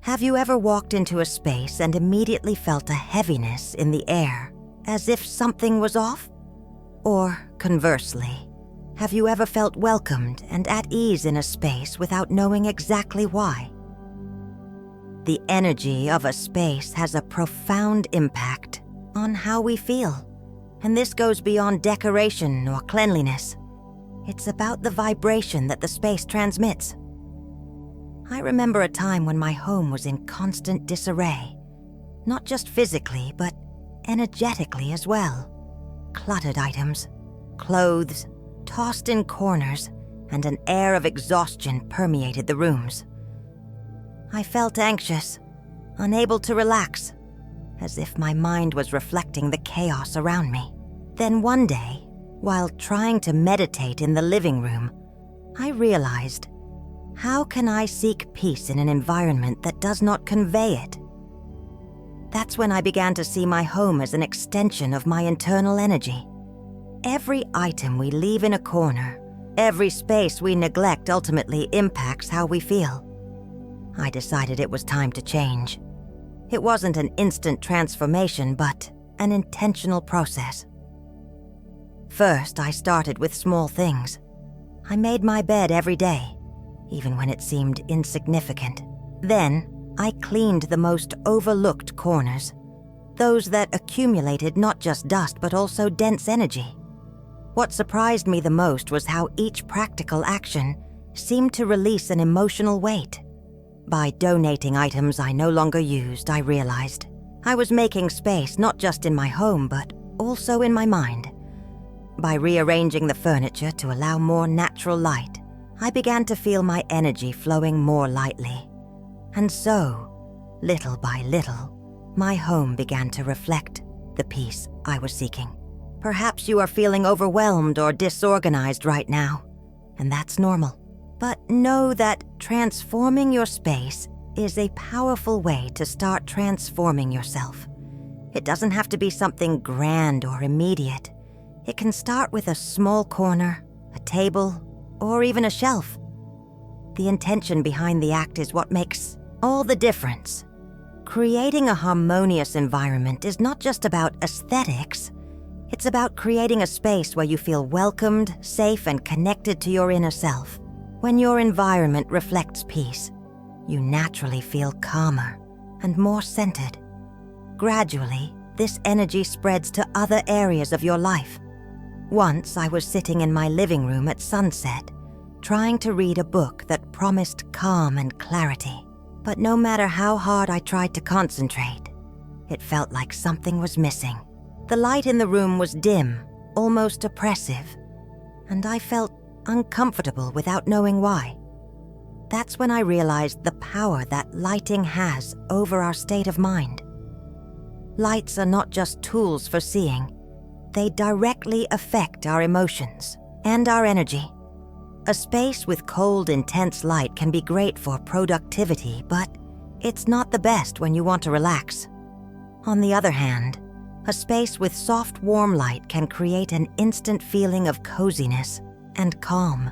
Have you ever walked into a space and immediately felt a heaviness in the air, as if something was off? Or conversely, have you ever felt welcomed and at ease in a space without knowing exactly why? The energy of a space has a profound impact on how we feel, and this goes beyond decoration or cleanliness. It's about the vibration that the space transmits. I remember a time when my home was in constant disarray, not just physically, but energetically as well. Cluttered items, clothes, tossed in corners, and an air of exhaustion permeated the rooms. I felt anxious, unable to relax, as if my mind was reflecting the chaos around me. Then one day, while trying to meditate in the living room, I realized, how can I seek peace in an environment that does not convey it? That's when I began to see my home as an extension of my internal energy. Every item we leave in a corner, every space we neglect ultimately impacts how we feel. I decided it was time to change. It wasn't an instant transformation, but an intentional process. First, I started with small things. I made my bed every day, even when it seemed insignificant. Then, I cleaned the most overlooked corners, those that accumulated not just dust but also dense energy. What surprised me the most was how each practical action seemed to release an emotional weight. By donating items I no longer used, I realized I was making space not just in my home but also in my mind. By rearranging the furniture to allow more natural light, I began to feel my energy flowing more lightly. And so, little by little, my home began to reflect the peace I was seeking. Perhaps you are feeling overwhelmed or disorganized right now, and that's normal. But know that transforming your space is a powerful way to start transforming yourself. It doesn't have to be something grand or immediate. It can start with a small corner, a table, or even a shelf. The intention behind the act is what makes all the difference. Creating a harmonious environment is not just about aesthetics. It's about creating a space where you feel welcomed, safe, and connected to your inner self. When your environment reflects peace, you naturally feel calmer and more centered. Gradually, this energy spreads to other areas of your life. Once I was sitting in my living room at sunset, trying to read a book that promised calm and clarity. But no matter how hard I tried to concentrate, it felt like something was missing. The light in the room was dim, almost oppressive, and I felt uncomfortable without knowing why. That's when I realized the power that lighting has over our state of mind. Lights are not just tools for seeing. They directly affect our emotions and our energy. A space with cold, intense light can be great for productivity, but it's not the best when you want to relax. On the other hand, a space with soft, warm light can create an instant feeling of coziness and calm.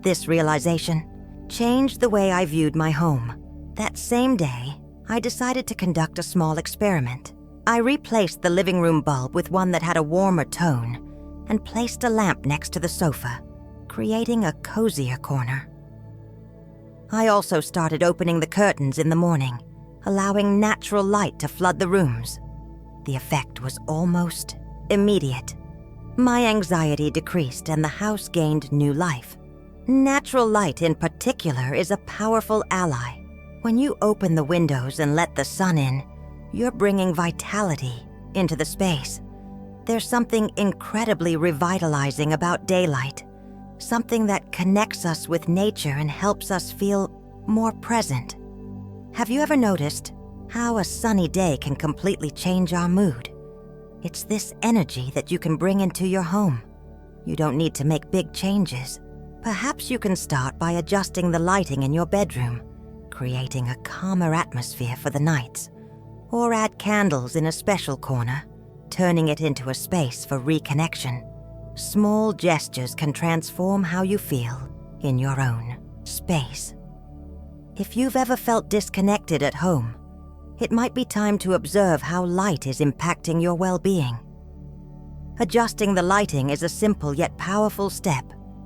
This realization changed the way I viewed my home. That same day, I decided to conduct a small experiment. I replaced the living room bulb with one that had a warmer tone and placed a lamp next to the sofa, creating a cozier corner. I also started opening the curtains in the morning, allowing natural light to flood the rooms. The effect was almost immediate. My anxiety decreased and the house gained new life. Natural light in particular is a powerful ally. When you open the windows and let the sun in, you're bringing vitality into the space. There's something incredibly revitalizing about daylight, something that connects us with nature and helps us feel more present. Have you ever noticed how a sunny day can completely change our mood? It's this energy that you can bring into your home. You don't need to make big changes. Perhaps you can start by adjusting the lighting in your bedroom, creating a calmer atmosphere for the nights, or add candles in a special corner, turning it into a space for reconnection. Small gestures can transform how you feel in your own space. If you've ever felt disconnected at home, it might be time to observe how light is impacting your well-being. Adjusting the lighting is a simple yet powerful step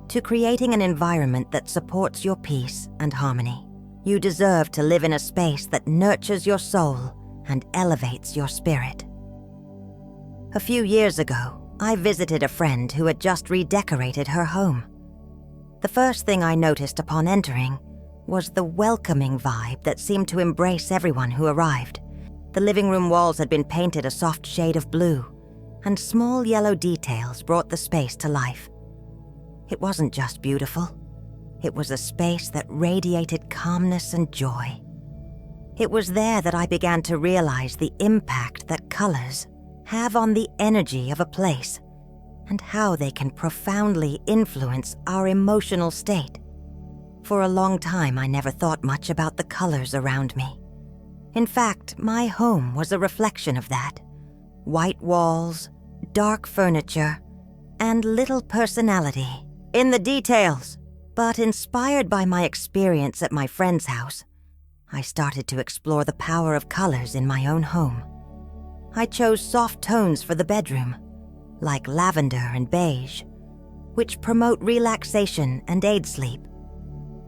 to creating an environment that supports your peace and harmony. You deserve to live in a space that nurtures your soul and elevates your spirit. A few years ago, I visited a friend who had just redecorated her home. The first thing I noticed upon entering was the welcoming vibe that seemed to embrace everyone who arrived. The living room walls had been painted a soft shade of blue, and small yellow details brought the space to life. It wasn't just beautiful. It was a space that radiated calmness and joy. It was there that I began to realize the impact that colors have on the energy of a place and how they can profoundly influence our emotional state. For a long time, I never thought much about the colors around me. In fact, my home was a reflection of that. White walls, dark furniture, and little personality in the details. But inspired by my experience at my friend's house, I started to explore the power of colors in my own home. I chose soft tones for the bedroom, like lavender and beige, which promote relaxation and aid sleep.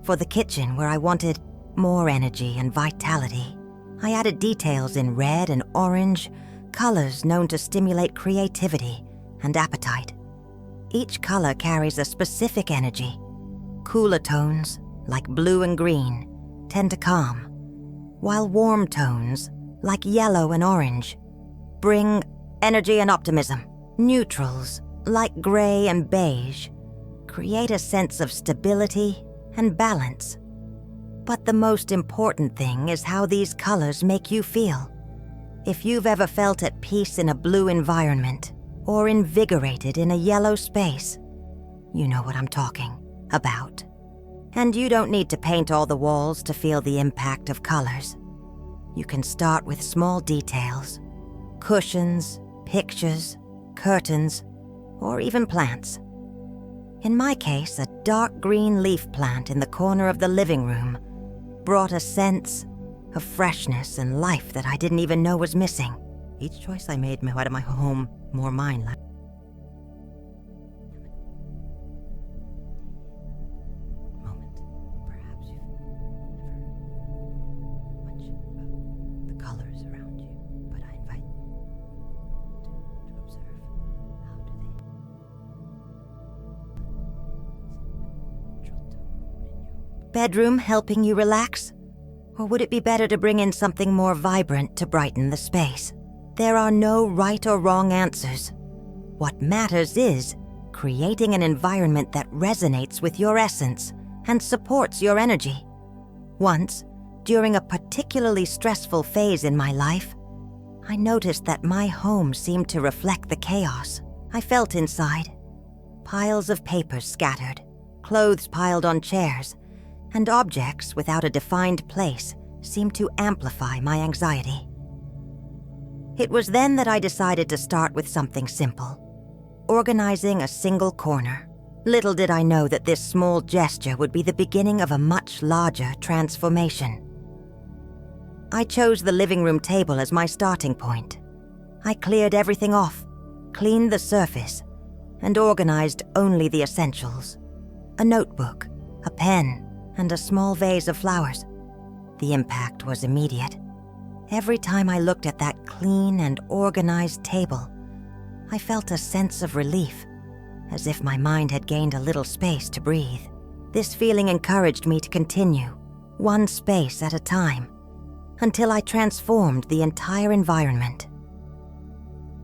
For the kitchen, where I wanted more energy and vitality, I added details in red and orange, colors known to stimulate creativity and appetite. Each color carries a specific energy. Cooler tones, like blue and green, tend to calm, while warm tones, like yellow and orange, bring energy and optimism. Neutrals, like gray and beige, create a sense of stability and balance. But the most important thing is how these colors make you feel. If you've ever felt at peace in a blue environment or invigorated in a yellow space, you know what I'm talking about. And you don't need to paint all the walls to feel the impact of colors. You can start with small details, cushions, pictures, curtains, or even plants. In my case, a dark green leaf plant in the corner of the living room brought a sense of freshness and life that I didn't even know was missing. Each choice I made made my home more mine. Moment. Perhaps you've never much about the colors around you, but I invite you to observe how do they bedroom helping you relax? Or would it be better to bring in something more vibrant to brighten the space? There are no right or wrong answers. What matters is creating an environment that resonates with your essence and supports your energy. Once, during a particularly stressful phase in my life, I noticed that my home seemed to reflect the chaos I felt inside. Piles of papers scattered, clothes piled on chairs, and objects without a defined place seemed to amplify my anxiety. It was then that I decided to start with something simple, organizing a single corner. Little did I know that this small gesture would be the beginning of a much larger transformation. I chose the living room table as my starting point. I cleared everything off, cleaned the surface, and organized only the essentials: a notebook, a pen, and a small vase of flowers. The impact was immediate. Every time I looked at that clean and organized table, I felt a sense of relief, as if my mind had gained a little space to breathe. This feeling encouraged me to continue, one space at a time, until I transformed the entire environment.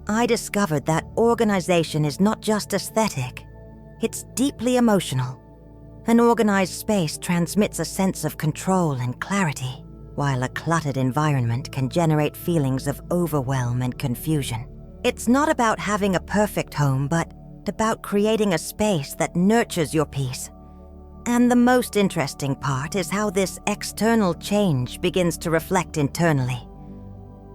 I discovered that organization is not just aesthetic, it's deeply emotional. An organized space transmits a sense of control and clarity, while a cluttered environment can generate feelings of overwhelm and confusion. It's not about having a perfect home, but about creating a space that nurtures your peace. And the most interesting part is how this external change begins to reflect internally.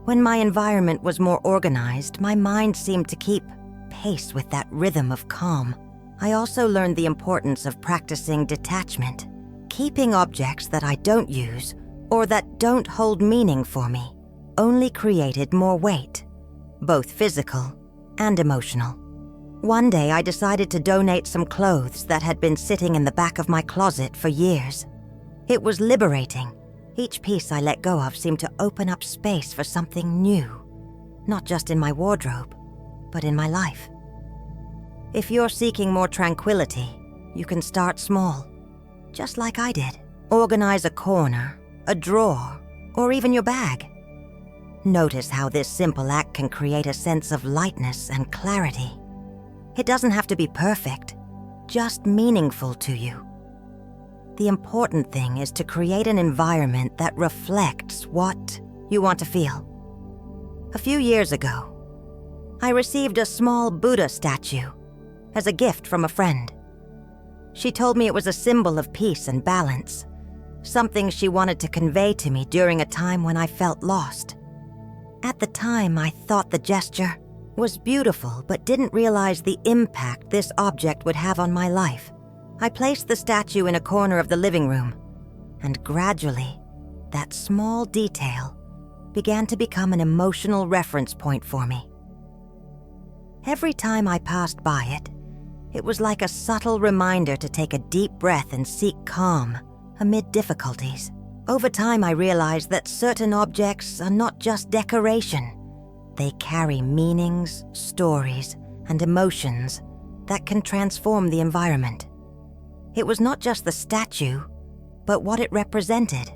When my environment was more organized, my mind seemed to keep pace with that rhythm of calm. I also learned the importance of practicing detachment, keeping objects that I don't use or that don't hold meaning for me only created more weight, both physical and emotional. One day I decided to donate some clothes that had been sitting in the back of my closet for years. It was liberating. Each piece I let go of seemed to open up space for something new, not just in my wardrobe, but in my life. If you're seeking more tranquility, you can start small, just like I did. Organize a corner, a drawer, or even your bag. Notice how this simple act can create a sense of lightness and clarity. It doesn't have to be perfect, just meaningful to you. The important thing is to create an environment that reflects what you want to feel. A few years ago, I received a small Buddha statue as a gift from a friend. She told me it was a symbol of peace and balance, something she wanted to convey to me during a time when I felt lost. At the time, I thought the gesture was beautiful, but didn't realize the impact this object would have on my life. I placed the statue in a corner of the living room, and gradually, that small detail began to become an emotional reference point for me. Every time I passed by it, it was like a subtle reminder to take a deep breath and seek calm amid difficulties. Over time, I realized that certain objects are not just decoration. They carry meanings, stories, and emotions that can transform the environment. It was not just the statue, but what it represented,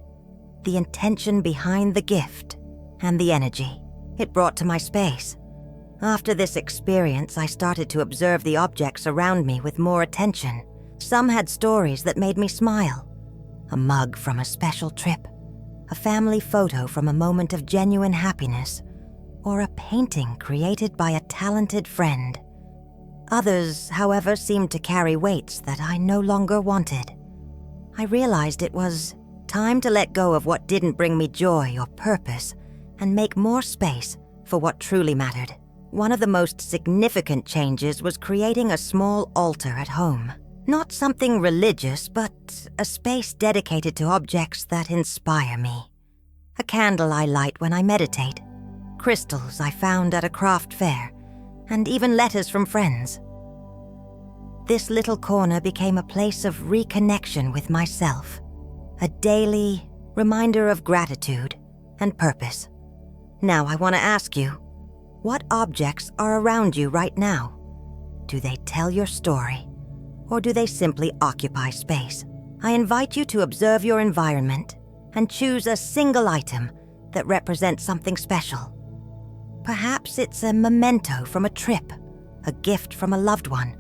the intention behind the gift, and the energy it brought to my space. After this experience, I started to observe the objects around me with more attention. Some had stories that made me smile. A mug from a special trip, a family photo from a moment of genuine happiness, or a painting created by a talented friend. Others, however, seemed to carry weights that I no longer wanted. I realized it was time to let go of what didn't bring me joy or purpose and make more space for what truly mattered. One of the most significant changes was creating a small altar at home. Not something religious, but a space dedicated to objects that inspire me. A candle I light when I meditate, crystals I found at a craft fair, and even letters from friends. This little corner became a place of reconnection with myself, a daily reminder of gratitude and purpose. Now I want to ask you, what objects are around you right now? Do they tell your story, or do they simply occupy space? I invite you to observe your environment and choose a single item that represents something special. Perhaps it's a memento from a trip, a gift from a loved one,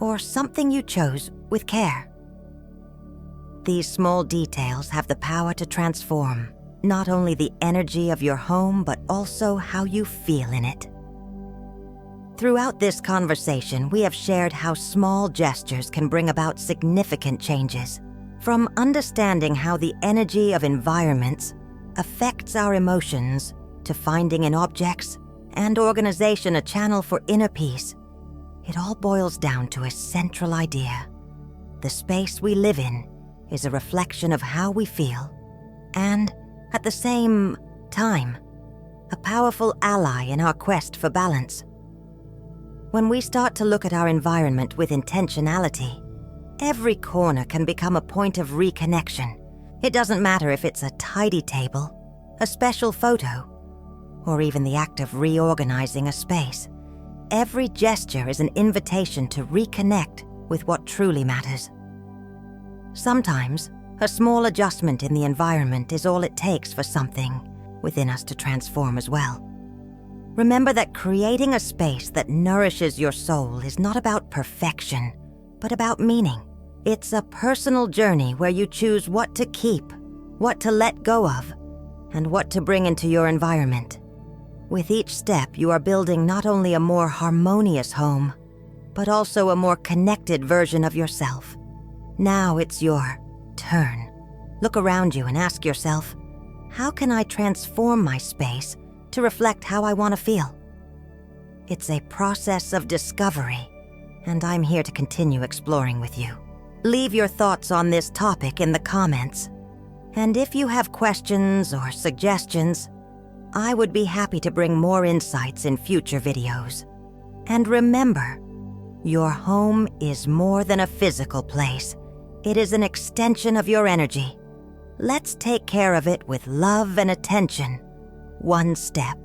or something you chose with care. These small details have the power to transform not only the energy of your home, but also how you feel in it. Throughout this conversation, we have shared how small gestures can bring about significant changes. From understanding how the energy of environments affects our emotions, to finding in objects and organization a channel for inner peace, it all boils down to a central idea. The space we live in is a reflection of how we feel, and, at the same time, a powerful ally in our quest for balance. When we start to look at our environment with intentionality, every corner can become a point of reconnection. It doesn't matter if it's a tidy table, a special photo, or even the act of reorganizing a space. Every gesture is an invitation to reconnect with what truly matters. Sometimes, a small adjustment in the environment is all it takes for something within us to transform as well. Remember that creating a space that nourishes your soul is not about perfection, but about meaning. It's a personal journey where you choose what to keep, what to let go of, and what to bring into your environment. With each step, you are building not only a more harmonious home, but also a more connected version of yourself. Now it's your turn. Look around you and ask yourself, how can I transform my space to reflect how I want to feel? It's a process of discovery, and I'm here to continue exploring with you. Leave your thoughts on this topic in the comments. And if you have questions or suggestions, I would be happy to bring more insights in future videos. And remember, your home is more than a physical place. It is an extension of your energy. Let's take care of it with love and attention, one step